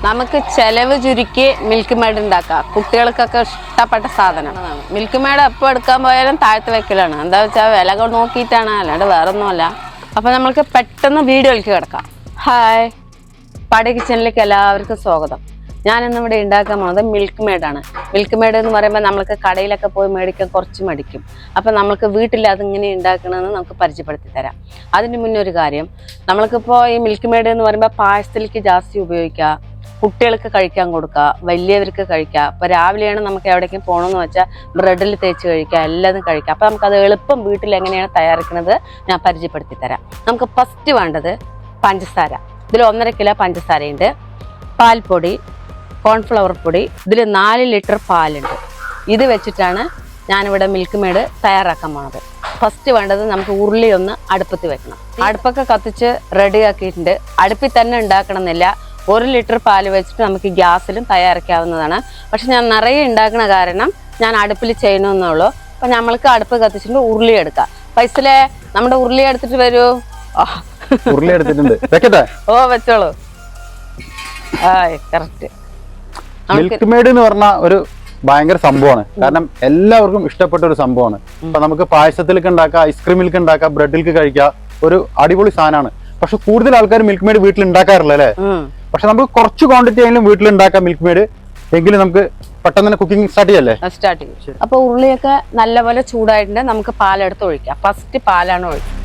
നമുക്ക് ചെലവ് ചുരുക്കി മിൽക്ക് മേഡ് ഉണ്ടാക്കാം. കുട്ടികൾക്കൊക്കെ ഇഷ്ടപ്പെട്ട സാധനമാണ്. മിൽക്ക് മേഡ് എപ്പോൾ എടുക്കാൻ പോയാലും താഴ്ത്ത് വെക്കലാണ്. എന്താ വെച്ചാൽ വില നോക്കിയിട്ടാണ്, അല്ലാണ്ട് വേറെ ഒന്നുമല്ല. അപ്പോൾ നമ്മൾക്ക് പെട്ടെന്ന് വീഡിയോയിലേക്ക് കിടക്കാം. ഹായ്, പാടി കിച്ചണിലേക്ക് എല്ലാവർക്കും സ്വാഗതം. ഞാനിന്ന് ഇവിടെ ഉണ്ടാക്കാൻ പോകുന്നത് മിൽക്ക് മേഡാണ്. മിൽക്ക് മേഡ് എന്ന് പറയുമ്പോൾ നമ്മൾക്ക് കടയിലൊക്കെ പോയി മേടിക്കാൻ കുറച്ച് മടിക്കും. അപ്പം നമ്മൾക്ക് വീട്ടിൽ അതിങ്ങനെ ഉണ്ടാക്കണമെന്ന് നമുക്ക് പരിചയപ്പെടുത്തി തരാം. അതിന് മുന്നേ ഒരു കാര്യം, നമ്മൾക്കിപ്പോൾ ഈ മിൽക്ക് മേഡ് എന്ന് പറയുമ്പോൾ പായസത്തിലേക്ക് ജാസ്തി ഉപയോഗിക്കുക, കുട്ടികൾക്ക് കഴിക്കാൻ കൊടുക്കുക, വലിയവർക്ക് കഴിക്കുക. ഇപ്പോൾ രാവിലെയാണ് നമുക്ക് എവിടേക്കും പോകണമെന്ന് വെച്ചാൽ ബ്രെഡിൽ തേച്ച് കഴിക്കുക, എല്ലാതും കഴിക്കുക. അപ്പോൾ നമുക്കത് എളുപ്പം വീട്ടിൽ എങ്ങനെയാണ് തയ്യാറാക്കുന്നത് ഞാൻ പരിചയപ്പെടുത്തി തരാം. നമുക്ക് ഫസ്റ്റ് വേണ്ടത് പഞ്ചസാര. ഇതിൽ 1.5 കിലോ പഞ്ചസാരയുണ്ട്, പാൽപ്പൊടി, കോൺഫ്ലവർ പൊടി, ഇതിൽ 4 ലിറ്റർ പാലുണ്ട്. ഇത് വെച്ചിട്ടാണ് ഞാനിവിടെ മിൽക്ക് മേഡ് തയ്യാറാക്കാൻ പോണത്. ഫസ്റ്റ് വേണ്ടത് നമുക്ക് ഉരുളി ഒന്ന് അടുപ്പത്ത് വെക്കണം. അടുപ്പൊക്കെ കത്തിച്ച് റെഡി ആക്കിയിട്ടുണ്ട്. അടുപ്പിൽ തന്നെ ഉണ്ടാക്കണം എന്നില്ല. 1 ലിറ്റർ പാല് വെച്ചിട്ട് നമുക്ക് ഗ്യാസിലും തയ്യാറാക്കാവുന്നതാണ്. പക്ഷെ ഞാൻ നിറയെ ഉണ്ടാക്കുന്ന കാരണം ഞാൻ അടുപ്പിൽ ചെയ്യണമെന്നുള്ളൂ. അപ്പം നമ്മൾക്ക് അടുപ്പ് കത്തിച്ചിട്ട് ഉരുളി എടുക്കാം. പൈസലേ നമ്മുടെ ഉരുളി എടുത്തിട്ട് വരൂ. ഉരുളി എടുത്തിട്ടുണ്ട്, വെക്കട്ടെ? ഓ വെച്ചോളൂ. കറക്റ്റ്. മിൽക്ക് മേഡ് എന്ന് പറഞ്ഞ ഒരു ഭയങ്കര സംഭവമാണ്. കാരണം എല്ലാവർക്കും ഇഷ്ടപ്പെട്ട ഒരു സംഭവമാണ്. ഇപ്പൊ നമുക്ക് പായസത്തിലേക്ക് ഉണ്ടാക്കാം, ഐസ്ക്രീമിലേക്ക് ഉണ്ടാക്കാം, ബ്രെഡിലേക്ക് കഴിക്കാം. ഒരു അടിപൊളി സാധനമാണ്. പക്ഷെ കൂടുതൽ ആൾക്കാർ മിൽക്ക് മേഡ് വീട്ടിൽ ഉണ്ടാക്കാറില്ല അല്ലേ? പക്ഷെ നമുക്ക് കുറച്ച് ക്വാണ്ടിറ്റി ആയാലും വീട്ടിൽ ഉണ്ടാക്കാം മിൽക്ക് മേഡ്. എങ്കിലും നമുക്ക് പെട്ടെന്ന് തന്നെ കുക്കിംഗ് സ്റ്റാർട്ട് ചെയ്യും. അപ്പൊ ഉരുളിയൊക്കെ നല്ലപോലെ ചൂടായിട്ടുണ്ട്. നമുക്ക് പാലെടുത്ത് ഒഴിക്കാം. ഫസ്റ്റ് പാലാണ് ഒഴിക്കുക.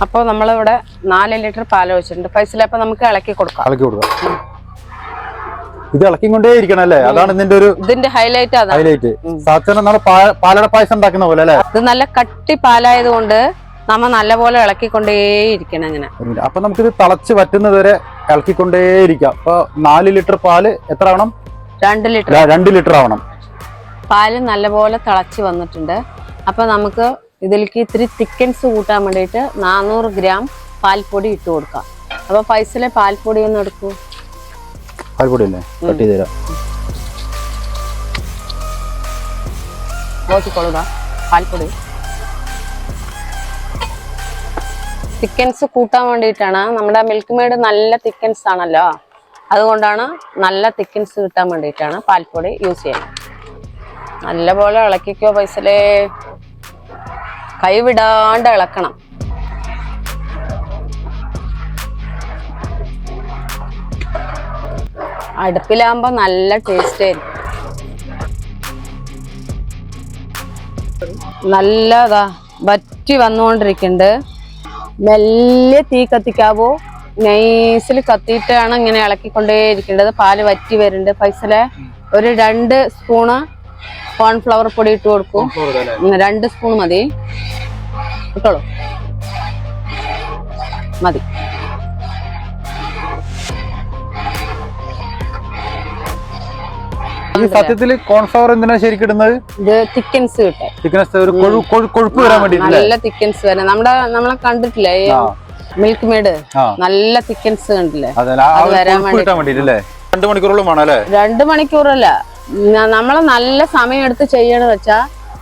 അപ്പോൾ നമ്മളിവിടെ 4 ലിറ്റർ പാൽ ഒഴിച്ചിട്ടുണ്ട്. പൈസയിലപ്പോൾ നമുക്ക് ഇളക്കി കൊടുക്കാം. ഇത് ഇളക്കിക്കൊണ്ടേ ഇരിക്കണം അല്ലേ? അതാണ് ഇതിന്റെ ഹൈലൈറ്റ്. ഹൈലൈറ്റ് സാധാരണ നമ്മൾ പാലട പായസം ഉണ്ടാക്കുന്ന പോലെ അല്ലേ? ഇത് നല്ല കട്ടി പാലായത് കൊണ്ട് നമ്മ നല്ലപോലെ ഇളക്കിക്കൊണ്ടേ ഇരിക്കണം. അങ്ങനെ അപ്പൊ നമുക്കിത് തിളച്ച് വറ്റുന്നത് വരെ ഇളക്കിക്കൊണ്ടേ ഇരിക്കാം. അപ്പൊ 4 ലിറ്റർ പാല് എത്ര ആവണം? 2 ലിറ്റർ ആവണം. പാല് നല്ലപോലെ തിളച്ച് വന്നിട്ടുണ്ട്. അപ്പൊ നമുക്ക് ഇതിലേക്ക് ഇത്തിരി തിക്കൻസ് കൂട്ടാൻ വേണ്ടിയിട്ട് 400 ഗ്രാം പാൽപ്പൊടി ഇട്ട് കൊടുക്കാം. അപ്പൊ പൈസയിലെ പാൽപ്പൊടി ഒന്ന് എടുക്കൂ. പാൽപ്പൊടി അല്ലേ? കട്ട് ചെയ്ത് തരാം. നോക്കിക്കൊള്ളുക പാൽപ്പൊടി. തിക്കൻസ് കൂട്ടാൻ വേണ്ടിയിട്ടാണ്. നമ്മുടെ മിൽക്ക് മേഡ് നല്ല തിക്കൻസ് ആണല്ലോ, അതുകൊണ്ടാണ് നല്ല തിക്കൻസ് കിട്ടാൻ വേണ്ടിയിട്ടാണ് പാൽപ്പൊടി യൂസ് ചെയ്യുന്നത്. നല്ലപോലെ ഇളക്കിക്കോ പൈസലേ, കൈവിടാണ്ട് ഇളക്കണം. അടുപ്പിലാകുമ്പോ നല്ല ടേസ്റ്റ് ആയിരിക്കും. നല്ലതാ വറ്റി വന്നുകൊണ്ടിരിക്കുന്നുണ്ട്. മെല്ലെ തീ കത്തിക്കാവോ, നൈസിൽ കത്തിയിട്ടാണ് ഇങ്ങനെ ഇളക്കിക്കൊണ്ടേ ഇരിക്കേണ്ടത്. പാല് വറ്റി വരുന്നുണ്ട്. പൈസലെ ഒരു 2 സ്പൂണ് കോൺഫ്ലവർ പൊടി ഇട്ട് കൊടുക്കും. 2 സ്പൂൺ മതി, ഇട്ടോളൂ. മതി. സത്യത്തിൽ കോൺഫ്ലവർ എന്തിനാ ശരിക്കും ഇടുന്നത്? ഇത് തിക്കൻസ് കിട്ടാൻ, കൊഴുപ്പ് വരാൻ വേണ്ടി. നല്ല തിക്കൻസ് വരാൻ. നമ്മളെ കണ്ടിട്ടില്ലേ മിൽക്ക് മേഡ് നല്ല തിക്കൻസ് കണ്ടില്ലേ? അത് വരാൻ വേണ്ടി 2 മണിക്കൂറോളം വേണം അല്ലേ? 2 മണിക്കൂറല്ല, നമ്മള് നല്ല സമയം എടുത്ത് ചെയ്യണെന്ന് വെച്ചാ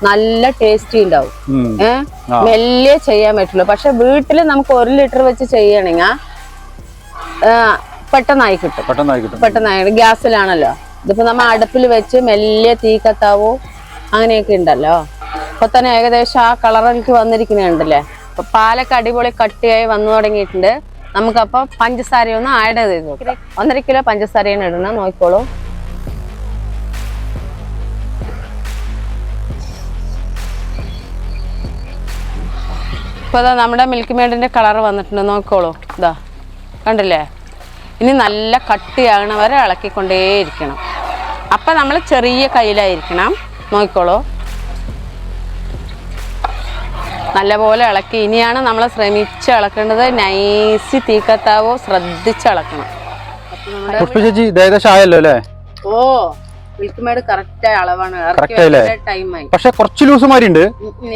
നല്ല ടേസ്റ്റി ഉണ്ടാവും. മെല്ലെ ചെയ്യാൻ പറ്റുള്ളൂ. പക്ഷെ വീട്ടില് നമുക്ക് 1 ലിറ്റർ വെച്ച് ചെയ്യണെങ്കിൽ പെട്ടെന്നായി കിട്ടും. പെട്ടെന്നായി ഗ്യാസിലാണല്ലോ. ഇതിപ്പോ നമ്മ അടുപ്പിൽ വെച്ച് മെല്ലെ തീ കത്താവോ അങ്ങനെയൊക്കെ ഉണ്ടല്ലോ. ഇപ്പൊ തന്നെ ഏകദേശം ആ കളറിലേക്ക് വന്നിരിക്കുന്നുണ്ടല്ലേ. അപ്പൊ പാലൊക്കെ അടിപൊളി കട്ടിയായി വന്നു തുടങ്ങിയിട്ടുണ്ട്. നമുക്കപ്പൊ പഞ്ചസാരയൊന്ന് ആഡ് ചെയ്ത് നോക്കാം. 1.5 കിലോ പഞ്ചസാരയാണ് ഇടുന്നത്, നോക്കിക്കോളൂ. ഇപ്പൊ നമ്മുടെ മിൽക്ക് മേഡിന്റെ കളർ വന്നിട്ടുണ്ട്, നോക്കിക്കോളൂ. ഇതാ കണ്ടില്ലേ? ഇനി നല്ല കട്ടിയാകണ വരെ ഇളക്കിക്കൊണ്ടേയിരിക്കണം. അപ്പം നമ്മൾ ചെറിയ കയ്യിലായിരിക്കണം, നോക്കിക്കോളൂ. നല്ലപോലെ ഇളക്കി. ഇനിയാണ് നമ്മൾ ശ്രമിച്ച് ഇളക്കേണ്ടത്. നൈസ് തീക്കത്താവോ ശ്രദ്ധിച്ച് ഇളക്കണം. ഓ മിൽക്ക് മേഡ് കറക്റ്റ് അളവാണ്. ടൈമായി. പക്ഷെ കുറച്ച് ലൂസ് മാരിണ്ട്.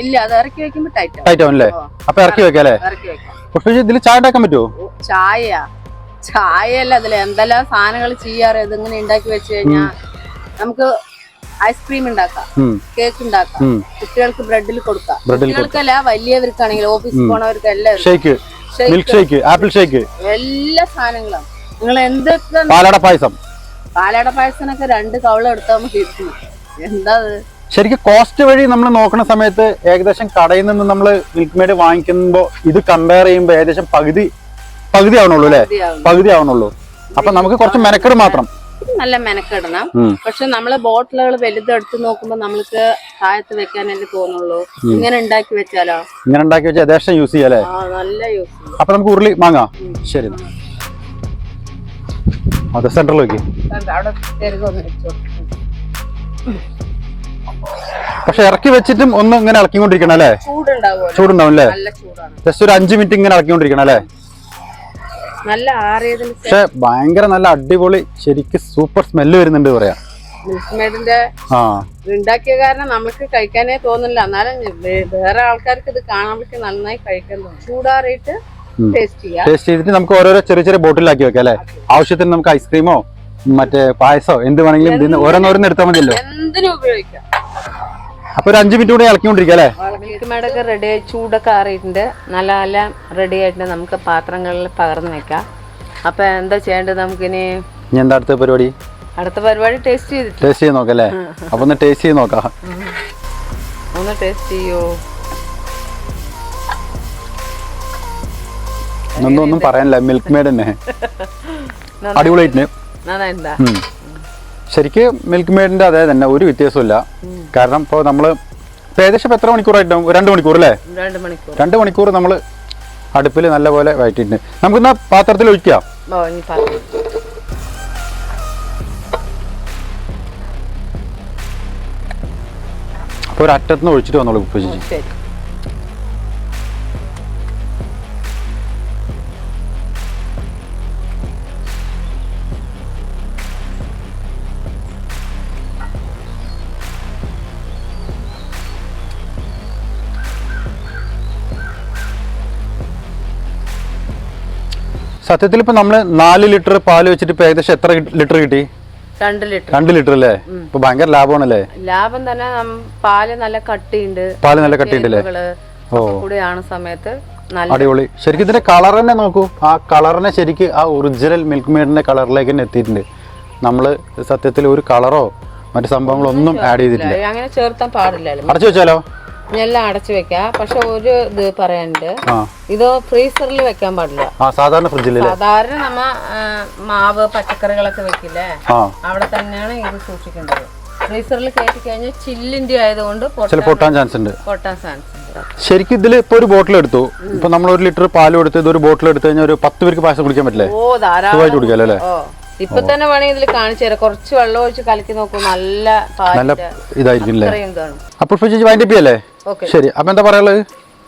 ഇല്ല, അത് ഇറക്കി വെക്കുമ്പോ ടൈറ്റ് ആവും. അപ്പൊ ഇറക്കി വെക്കാല്ലേ? ഇതിൽ ചായ ഉണ്ടാക്കാൻ പറ്റുമോ? ചായയല്ല, അതിൽ എന്തെല്ലാം സാധനങ്ങൾ ചെയ്യാറ്. ഇതിങ്ങനെ ഉണ്ടാക്കി വെച്ച് കഴിഞ്ഞാൽ നമുക്ക് ഐസ്ക്രീം ഉണ്ടാക്കാം, ഉം. കേക്ക് ഉണ്ടാക്കാം, ഉം. കുട്ടികൾക്ക് ബ്രെഡിൽ കൊടുക്കാം. ബ്രെഡിൽ കുട്ടികൾക്കല്ല, വലിയവർക്കാണെങ്കിൽ ഓഫീസിൽ പോണവർക്ക് എല്ലാവർക്കും shake, milk shake, apple shake, എല്ലാ സാധനങ്ങളും. നിങ്ങൾ എന്തൊക്കെ പാലട പായസം. പാലട പായസനൊക്കെ 2 കവളം എടുത്താൽ മതി. എന്താ ശരിക്കും കോസ്റ്റ് വഴി നമ്മൾ നോക്കുന്ന സമയത്ത് ഏകദേശം കടയിൽ നിന്ന് നമ്മൾ മിൽക്ക് മെയ്ഡ് വാങ്ങിക്കുമ്പോൾ ഇത് കമ്പയർ ചെയ്യുമ്പോൾ ഏകദേശം പകുതി ആവണുള്ളൂ അല്ലെ, പകുതി ആവണുള്ളൂ. അപ്പൊ നമുക്ക് കുറച്ച് മെനക്കെട് മാത്രം, നല്ല മെനക്കെടണം. പക്ഷെ നമ്മള് ബോട്ടിലുകൾ വലുതെടുത്ത് നോക്കുമ്പോ നമ്മൾക്ക് താഴത്ത് വെക്കാനല്ലേ തോന്നുള്ളൂ. ഇങ്ങനെ ഉണ്ടാക്കി വെച്ചാലോ, ഇങ്ങനെ ഉണ്ടാക്കി വെച്ചാൽ യഥേഷ്ടം യൂസ് ചെയ്യാം അല്ലേ. നല്ല യൂസ്. അപ്പൊ നമുക്ക് ഉരുളി വാങ്ങാം. ശരി, അത് സെന്ററിൽ വെക്ക്. അവിടെ തെരുകൊന്ന് വെച്ചു. പക്ഷെ ഇറക്കി വെച്ചിട്ടും ഒന്ന് ഇങ്ങനെ ഇളക്കിക്കൊണ്ടിരിക്കണം അല്ലേ. ചൂടുണ്ടാവും അല്ലേ. നല്ല ചൂടാണ്. ജസ്റ്റ് ഒരു 5 മിനിറ്റ് ഇങ്ങനെ ഇളക്കിക്കൊണ്ടിരിക്കണം അല്ലേ. നല്ല ആറിയതിന് പക്ഷെ ഭയങ്കര നല്ല അടിപൊളി ശരിക്കും സൂപ്പർ സ്മെല്ല് വരുന്നുണ്ട് പറയാം. മിൽക്ക് മെയ്ഡിന്റെ ഉണ്ടാക്കിയ കാരണം നമുക്ക് കഴിക്കാനേ തോന്നില്ല. എന്നാലും വേറെ ആൾക്കാർക്ക് ഇത് കാണുമ്പോഴേക്ക് നന്നായി കഴിക്കാൻ തോന്നും. ചൂടാറിയിട്ട് ടേസ്റ്റ് ചെയ്തിട്ട് നമുക്ക് ഓരോരോ ചെറിയ ചെറിയ ബോട്ടിലാക്കി വെക്കാം അല്ലെ. ആവശ്യത്തിന് നമുക്ക് ഐസ്ക്രീമോ മറ്റേ പായസോ എന്ത് വേണമെങ്കിലും ഇതിന് ഓരോന്നോരോന്ന് എടുത്താൽ മതിയല്ലോ. എന്തിനും ഉപയോഗിക്കാം. അപ്പൊ ഒരു 5 മിനിറ്റ് കൂടെ ഇളക്കിക്കൊണ്ടിരിക്കാം അല്ലെ. മിൽക്ക് മെയ്ഡൊക്കെ റെഡി ആയി, ചൂടൊക്കെ ആറിയിട്ടുണ്ട്. നല്ല നല്ല റെഡി ആയിട്ട് നമുക്ക് പാത്രങ്ങളിൽ പകർന്നു വെക്കാം. അപ്പൊ എന്താ ചെയ്യേണ്ടത് നമുക്കിനി? എന്താ അടുത്ത പരിപാടി? അടുത്ത പരിപാടി ടേസ്റ്റ് ചെയ്ത് നോക്കാം അല്ലേ. അപ്പൊ ഒന്ന് ടേസ്റ്റ് ചെയ്ത് നോക്കാം. ഒന്ന് ടേസ്റ്റ് ചെയ്യോ. ഒന്നും പറയാനില്ല, മിൽക്ക് മെയ്ഡ് തന്നെ അടിപൊളിയായിട്ട്. ശരിക്കും മിൽക്ക് മെയ്ഡിന്റെ അതേ തന്നെ, ഒരു വ്യത്യാസമില്ല. കാരണം ഇപ്പോൾ നമ്മള് ഏകദേശം എത്ര മണിക്കൂറായിട്ടും? 2 മണിക്കൂർ അല്ലേ. 2 മണിക്കൂർ നമ്മൾ അടുപ്പിൽ നല്ലപോലെ വഴറ്റിട്ടുണ്ട്. നമുക്കിന്നാ പാത്രത്തിൽ ഒഴിക്കാം. അപ്പോൾ ഒരു അറ്റത്തുനിന്ന് ഒഴിച്ചിട്ട് വന്നോളൂ ഉപ്പ് ചേച്ചി. സത്യത്തിൽ ഇപ്പൊ നമ്മള് 4 ലിറ്റർ പാല് വെച്ചിട്ട് ഇപ്പൊ ഏകദേശം എത്ര ലിറ്റർ കിട്ടി? 2 ലിറ്റർ അല്ലേ. ഇപ്പൊ ഭയങ്കര ലാഭമാണല്ലേ. ലാഭം തന്നെ. പാല് നല്ല കട്ടിയുണ്ട്, അല്ലേ. ഓ, കൂടെയാണ് സമയത്ത് അടിപൊളി. ശരിക്കും ഇതിന്റെ കളർ തന്നെ നോക്കൂ. ആ കളറിനെ ശരിക്കും ആ ഒറിജിനൽ മിൽക്ക് മെയ്ഡിന്റെ കളറിലേക്ക് തന്നെ എത്തിയിട്ടുണ്ട്. നമ്മള് സത്യത്തിൽ ഒരു കളറോ മറ്റു സംഭവങ്ങളൊന്നും ആഡ് ചെയ്തിട്ടില്ല. അങ്ങനെ ചേർത്താൻ പാടില്ല. അടച്ചു വെച്ചാലോ? എല്ലാം അടച്ചു വെക്കാം. പക്ഷെ ഒരു ഇത് പറയാനുണ്ട്, ഇത് ഫ്രീസറിൽ വെക്കാൻ പാടില്ല. സാധാരണ ഫ്രിഡ്ജിൽ, സാധാരണ നമ്മ മാവ് പച്ചക്കറികളൊക്കെ വെക്കില്ലേ, അവിടെ തന്നെയാണ് ഇത് സൂക്ഷിക്കേണ്ടത്. ഫ്രീസറിൽ കയറ്റി കഴിഞ്ഞാൽ ചില്ലിന്റെ ആയതുകൊണ്ട് പൊട്ടാൻ ചാൻസ് ഉണ്ട്. ശരിക്കും ഇതിൽ ഇപ്പൊ ഒരു ബോട്ടിൽ എടുത്തു. ഇപ്പൊ നമ്മൾ 1 ലിറ്റർ പാലും എടുത്ത് ഇതൊരു ബോട്ടിൽ എടുത്തു കഴിഞ്ഞാൽ ഒരു 10 പേർക്ക് പായസം കുടിക്കാൻ പറ്റില്ലേ? ഓ, ധാരാളം കുടിക്കാലോ അല്ലേ. ഇപ്പൊ തന്നെ വേണമെങ്കിൽ ഇതിൽ കാണിച്ചു തരാം. കുറച്ച് വെള്ളം ഒഴിച്ച് കലക്കി നോക്കൂ, നല്ല ഇതായിരിക്കും. അപ്പൊ വൈൻഡപ്പ്. ശരി, അപ്പൊ എന്താ പറയാനുള്ളത്?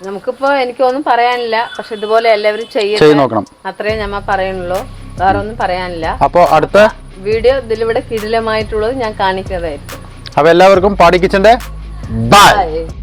നമുക്കിപ്പോ എനിക്കൊന്നും പറയാനില്ല. പക്ഷെ ഇതുപോലെ എല്ലാവരും ചെയ്ത് നോക്കണം, അത്രയും ഞാൻ പറയുന്നുള്ളൂ. വേറെ ഒന്നും പറയാനില്ല. അപ്പൊ അടുത്ത വീഡിയോ ഇതിലിവിടെ കിടിലമായിട്ടുള്ളത് ഞാൻ കാണിക്കുന്നതായിരിക്കും. അപ്പൊ എല്ലാവർക്കും പാടി കിച്ചന്റെ ബൈ.